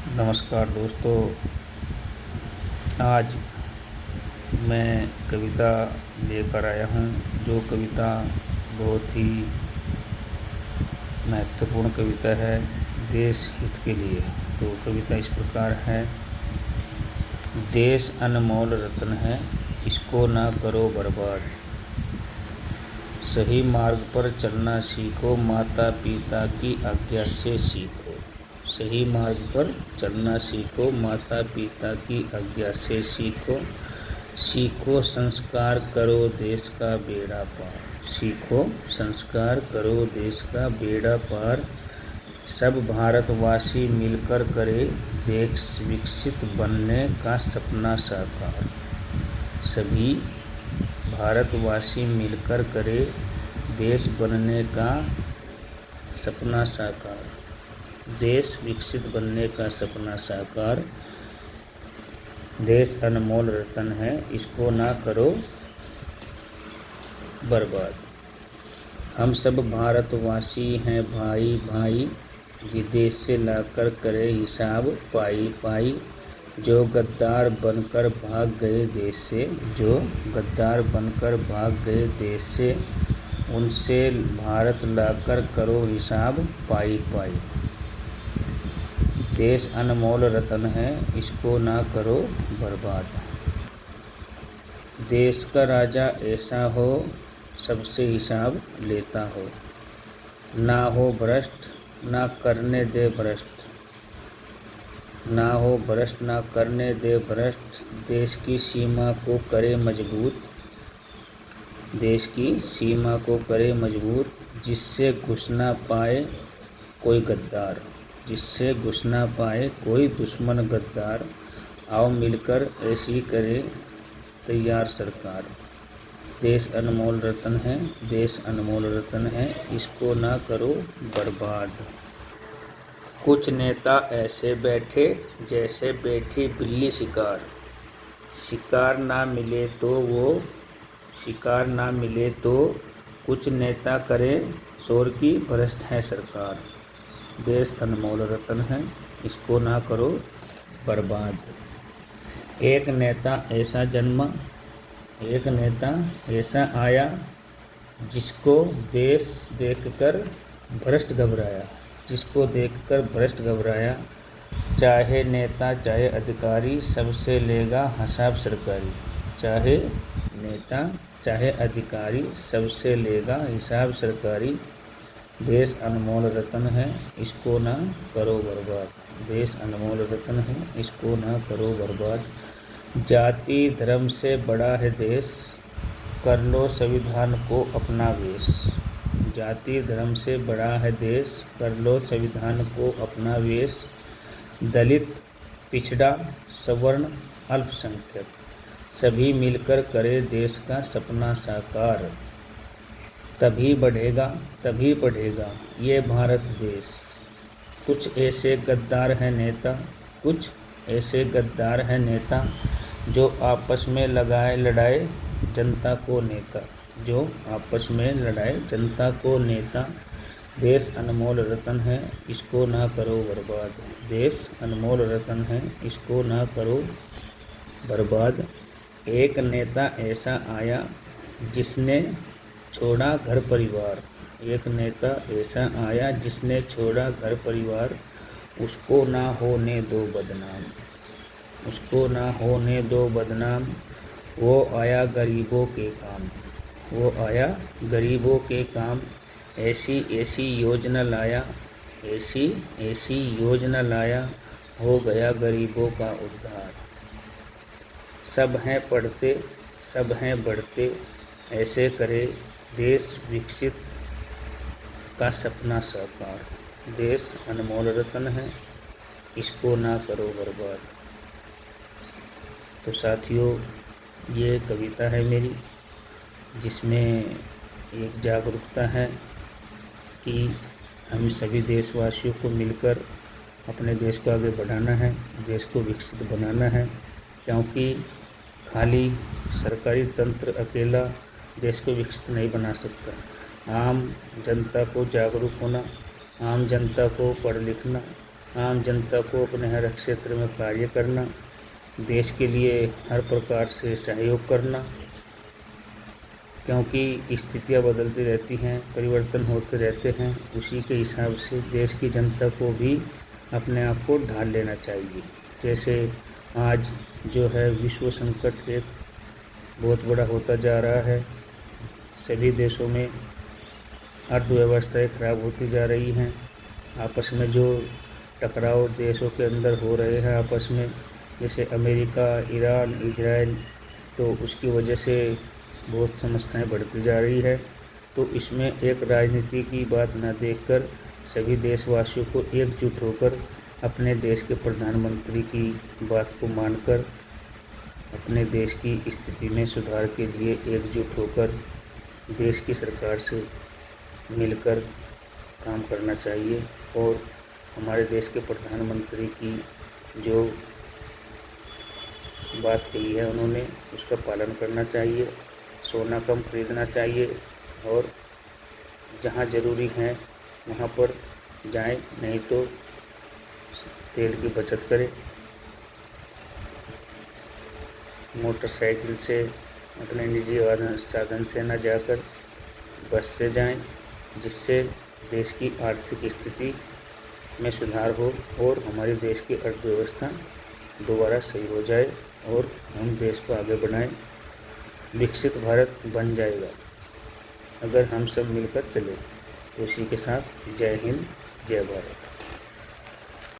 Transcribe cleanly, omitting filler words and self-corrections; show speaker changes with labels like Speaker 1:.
Speaker 1: नमस्कार दोस्तों। आज मैं कविता लेकर आया हूँ, जो कविता बहुत ही महत्वपूर्ण कविता है देश हित के लिए। तो कविता इस प्रकार है। देश अनमोल रत्न है, इसको ना करो बर्बाद। सही मार्ग पर चलना सीखो, माता पिता की आज्ञा से सीखो। सही मार्ग पर चलना सीखो, माता पिता की आज्ञा से सीखो। सीखो संस्कार करो देश का बेड़ा पार। सीखो संस्कार करो देश का बेड़ा पार। सब भारतवासी मिलकर करे देश विकसित बनने का सपना साकार। सभी भारतवासी मिलकर करे देश बनने का सपना साकार। देश विकसित बनने का सपना साकार। देश अनमोल रत्न है, इसको ना करो बर्बाद। हम सब भारतवासी हैं भाई भाई, विदेश से लाकर करे हिसाब पाई पाई। जो गद्दार बनकर भाग गए देश से, जो गद्दार बनकर भाग गए देश से, उनसे भारत लाकर करो हिसाब पाई पाई। देश अनमोल रत्न है, इसको ना करो बर्बाद। देश का राजा ऐसा हो, सबसे हिसाब लेता हो। ना हो भ्रष्ट, ना करने दे भ्रष्ट। ना हो भ्रष्ट, ना करने दे भ्रष्ट। देश की सीमा को करे मजबूत। देश की सीमा को करे मजबूत, जिससे घुस ना पाए कोई गद्दार। जिससे घुस ना पाए कोई दुश्मन गद्दार। आओ मिलकर ऐसी करे तैयार सरकार। देश अनमोल रत्न है, देश अनमोल रत्न है, इसको ना करो बर्बाद। कुछ नेता ऐसे बैठे जैसे बैठी बिल्ली शिकार। शिकार ना मिले तो वो शिकार ना मिले तो कुछ नेता करें शोर की भ्रष्ट है सरकार। देश अनमोल रत्न है, इसको ना करो बर्बाद। एक नेता ऐसा जन्मा, एक नेता ऐसा आया, जिसको देश देखकर भ्रष्ट घबराया। जिसको देखकर भ्रष्ट घबराया। चाहे नेता चाहे अधिकारी, सबसे लेगा हिसाब सरकारी। चाहे नेता चाहे अधिकारी, सबसे लेगा हिसाब सरकारी। देश अनमोल रत्न है, इसको ना करो बर्बाद। देश अनमोल रत्न है, इसको ना करो बर्बाद। जाति धर्म से बड़ा है देश, कर लो संविधान को अपना वेश। जाति धर्म से बड़ा है देश, कर लो संविधान को अपना वेश। दलित पिछड़ा सवर्ण अल्पसंख्यक, सभी मिलकर करे देश का सपना साकार। तभी बढ़ेगा ये भारत देश। कुछ ऐसे गद्दार हैं नेता, कुछ ऐसे गद्दार हैं नेता, जो आपस में लगाए लड़ाए जनता को नेता। जो आपस में लड़ाए जनता को नेता। देश अनमोल रत्न है, इसको ना करो बर्बाद। देश अनमोल रत्न है, इसको ना करो बर्बाद। एक नेता ऐसा आया, जिसने छोड़ा घर परिवार। एक नेता ऐसा आया, जिसने छोड़ा घर परिवार। उसको ना होने दो बदनाम। उसको ना होने दो बदनाम। वो आया गरीबों के काम। वो आया गरीबों के काम। ऐसी ऐसी योजना लाया, ऐसी ऐसी योजना लाया, हो गया गरीबों का उद्धार। सब हैं पढ़ते, सब हैं बढ़ते, ऐसे करे देश विकसित का सपना साकार। देश अनमोल रत्न है, इसको ना करो बर्बाद। तो साथियों, ये कविता है मेरी, जिसमें एक जागरूकता है कि हम सभी देशवासियों को मिलकर अपने देश को आगे बढ़ाना है, देश को विकसित बनाना है। क्योंकि खाली सरकारी तंत्र अकेला देश को विकसित नहीं बना सकता। आम जनता को जागरूक होना, आम जनता को पढ़ लिखना, आम जनता को अपने हर क्षेत्र में कार्य करना, देश के लिए हर प्रकार से सहयोग करना, क्योंकि स्थितियाँ बदलती रहती हैं, परिवर्तन होते रहते हैं। उसी के हिसाब से देश की जनता को भी अपने आप को ढाल लेना चाहिए। जैसे आज जो है विश्व संकट एक बहुत बड़ा होता जा रहा है, सभी देशों में अर्थव्यवस्थाएं खराब होती जा रही हैं, आपस में जो टकराव देशों के अंदर हो रहे हैं आपस में, जैसे अमेरिका, ईरान, इजराइल, तो उसकी वजह से बहुत समस्याएं बढ़ती जा रही है। तो इसमें एक राजनीति की बात न देखकर सभी देशवासियों को एकजुट होकर अपने देश के प्रधानमंत्री की बात को मानकर अपने देश की स्थिति में सुधार के लिए एकजुट होकर देश की सरकार से मिलकर काम करना चाहिए और हमारे देश के प्रधानमंत्री की जो बात कही है उन्होंने उसका पालन करना चाहिए। सोना कम खरीदना चाहिए और जहाँ ज़रूरी है वहाँ पर जाएं, नहीं तो तेल की बचत करें। मोटरसाइकिल से अपने निजी साधन से न जाकर बस से जाएं, जिससे देश की आर्थिक स्थिति में सुधार हो और हमारे देश की अर्थव्यवस्था दोबारा सही हो जाए और हम देश को आगे बढ़ाएं। विकसित भारत बन जाएगा अगर हम सब मिलकर चलें। उसी के साथ जय हिंद, जय भारत।